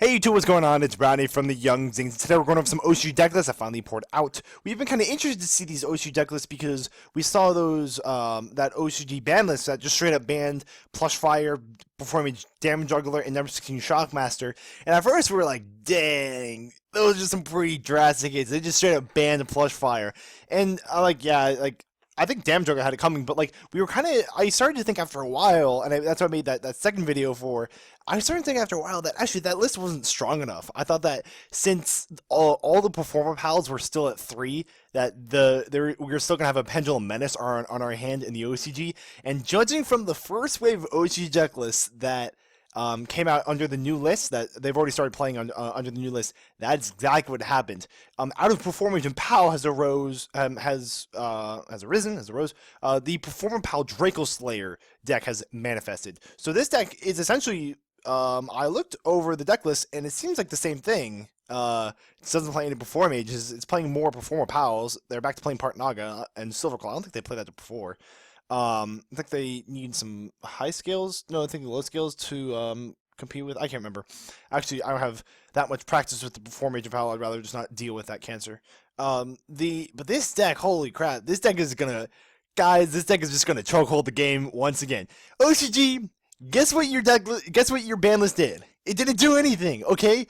Hey YouTube, what's going on? It's Brownie from the Young Zings. Today we're going over some OCG deck lists I finally poured out. We've been kind of interested to see these OCG deck lists because we saw those that OCG ban list that just straight up banned Plush Fire, Performing Damage Juggler, and number 16 Shockmaster. And at first we were like, dang, those are some pretty drastic hits. They just straight up banned Plush Fire. And I think Damage Juggler had it coming, but we were I started to think after a while, and that's why I made that second video for. I started to think after a while that actually that list wasn't strong enough. I thought that since all the Performer Pals were still at 3, that we were still gonna have a Pendulum Menace on our hand in the OCG. And judging from the first wave of OCG deck lists that came out under the new list, that they've already started playing under the new list, that's exactly what happened. Out of Performance PAL has arisen, the Performer PAL Draco Slayer deck has manifested. So this deck is essentially, I looked over the deck list and it seems like the same thing. It doesn't play any Perform Mages, it's playing more Performer Pals. They're back to playing Part Naga and Silverclaw. I don't think they played that before. I think they need some high scales. No, I think low scales to compete with. I can't remember. Actually, I don't have that much practice with the Perform Mage of Power. I'd rather just not deal with that cancer. But this deck, holy crap, this deck is gonna, guys, this deck is just gonna chokehold the game once again. OCG, guess what your ban list did? It didn't do anything. Okay,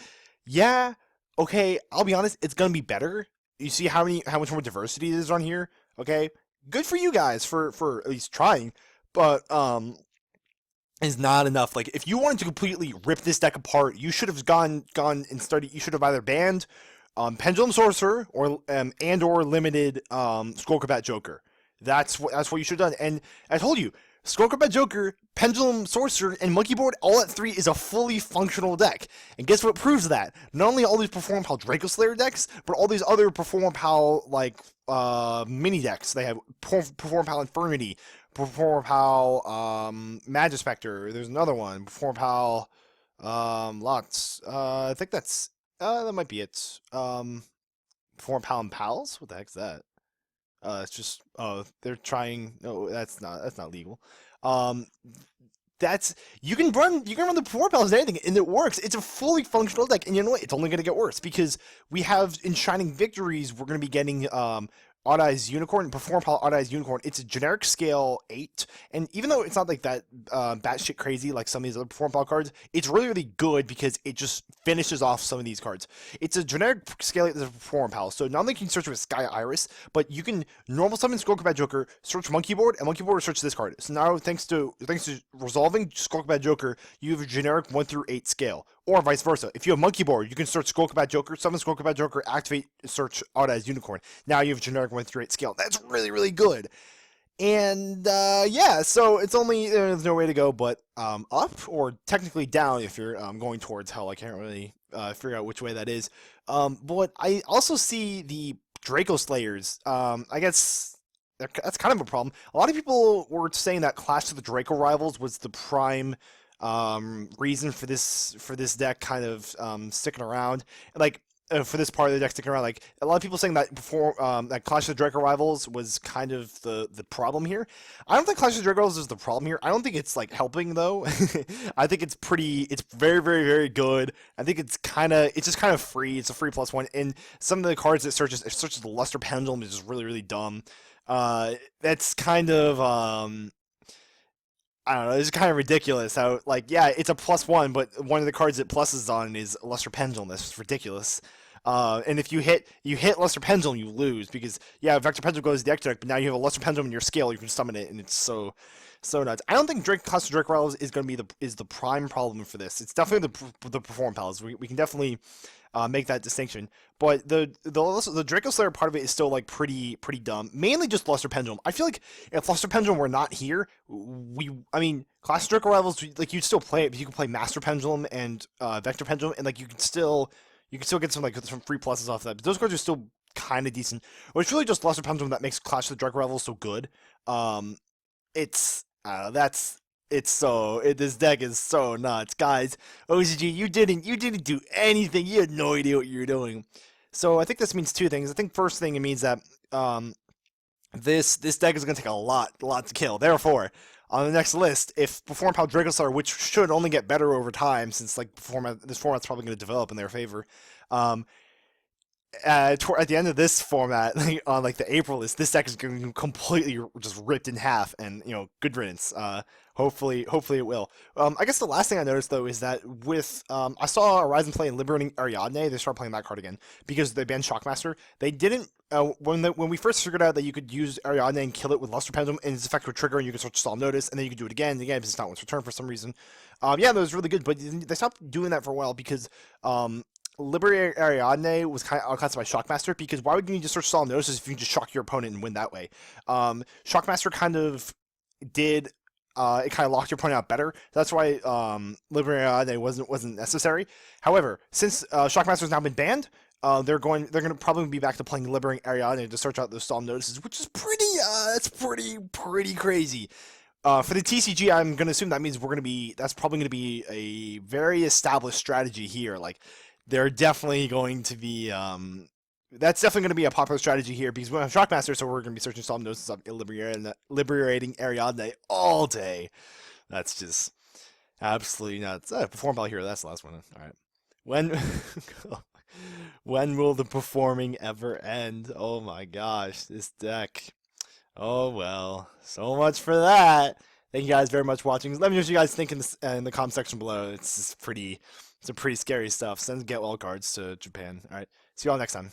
yeah, okay. I'll be honest, it's gonna be better. You see how much more diversity is on here. Okay, good for you guys for at least trying, but is not enough. Like, if you wanted to completely rip this deck apart, you should have gone and studied. You should have either banned Pendulum Sorcerer or limited Skullcombat Joker. That's what you should have done. And I told you, Skullcombat Joker, Pendulum Sorcerer, and Monkey Board all at 3 is a fully functional deck. And guess what proves that? Not only all these Perform Pal Draco Slayer decks, but all these other Perform Pal mini decks. They have Perform Pal Infirmity, Perform Pal Magispector. There's another one, Perform Pal lots. I think that might be it. Perform Pal and Pals. What the heck's that? It's just they're trying. No, that's not legal. Um, that's you can run the Perform Pals and anything, and it works. It's a fully functional deck, and you know what? It's only going to get worse because we have in Shining Victories. We're going to be getting Odd Eyes Unicorn, Perform Pal Odd Eyes Unicorn. It's a generic scale 8, and even though it's not like that batshit crazy like some of these other Perform Pal cards, it's really, really good because it just finishes off some of these cards. It's a generic scale 8 that's a Perform Pal, so not only can you search with Sky Iris, but you can normal summon Skullcombat Joker, search Monkey Board, and Monkey Board will search this card. So now, thanks to resolving Skullcombat Joker, you have a generic 1 through 8 scale. Or vice versa. If you have Monkey Board, you can search Skullcombat Joker, summon Skullcombat Joker, activate, search Odd Eyes Unicorn. Now you have generic 1 through 8 scale. That's really, really good. And yeah, so it's only, there's no way to go but up, or technically down if you're going towards hell. I can't really figure out which way that is. But I also see the Draco Slayers. I guess that's kind of a problem. A lot of people were saying that Clash of the Draco Rivals was the prime reason for this deck kind of sticking around, like for this part of the deck sticking around. Like, a lot of people saying that before that Clash of the Draco Rivals was kind of the problem here. I don't think Clash of the Draco Rivals is the problem here. I don't think it's like helping though. I think it's very, very, very good. I think it's just kind of free. It's a free +1, and some of the cards it searches the Luster Pendulum is just really, really dumb. That's kind of I don't know, it's kind of ridiculous how, like, yeah, it's a +1, but one of the cards it pluses on is Luster Pendulum. That's ridiculous. And if you hit Luster Pendulum, you lose, because, yeah, Vector Pendulum goes to the deck, but now you have a Luster Pendulum in your scale, you can summon it, and it's so nuts. I don't think Clash of Drake Rivals is going to be the prime problem for this. It's definitely the Perform Pals. We can definitely make that distinction. But the Draco Slayer part of it is still like pretty dumb. Mainly just Luster Pendulum. I feel like if Luster Pendulum were not here, I mean, Clash of Draco Rivals, like, you'd still play it, but you can play Master Pendulum and Vector Pendulum, and like you can still get some free pluses off of that. But those cards are still kind of decent. But it's really just Luster Pendulum that makes Clash of the Draco Rivals so good. It's this deck is so nuts, guys. OCG, you didn't do anything. You had no idea what you were doing. So I think this means two things. I think first thing, it means that this deck is going to take a lot to kill. Therefore, On the next list, if Perform Pal Dracoslayer, which should only get better over time, since like this format's probably going to develop in their favor, um, at the end of this format, like, on like the April list, this deck is going to be completely just ripped in half, and good riddance. Hopefully it will. I guess the last thing I noticed though is that with I saw Horizon play Liberating Ariadne. They started playing that card again because they banned Shockmaster. They didn't when we first figured out that you could use Ariadne and kill it with Luster Pendulum, and its effect would trigger, and you could start to Solemn Notice, and then you could do it again and again because it's not once return for some reason. Yeah, that was really good, but they stopped doing that for a while because Liberate Ariadne was kind of outclassed by Shockmaster, because why would you just search Solemn Notices if you can just shock your opponent and win that way? Shockmaster kind of did it kind of locked your opponent out better. That's why Liberate Ariadne wasn't necessary. However, since Shockmaster has now been banned, they're going to probably be back to playing Liberating Ariadne to search out those Solemn Notices, which is pretty crazy. For the TCG, I'm going to assume that means that's probably going to be a very established strategy here. Like, they're definitely going to be, that's definitely going to be a popular strategy here, because we have Shockmaster, so we're going to be searching Solemn Notices of Liberating Ariadne all day. That's just absolutely nuts. Perform Ball here, that's the last one. All right. When will the performing ever end? Oh my gosh, this deck. Oh well, so much for that. Thank you guys very much for watching. Let me know what you guys think in the comment section below. It's some pretty scary stuff. Send get well cards to Japan. All right, see you all next time.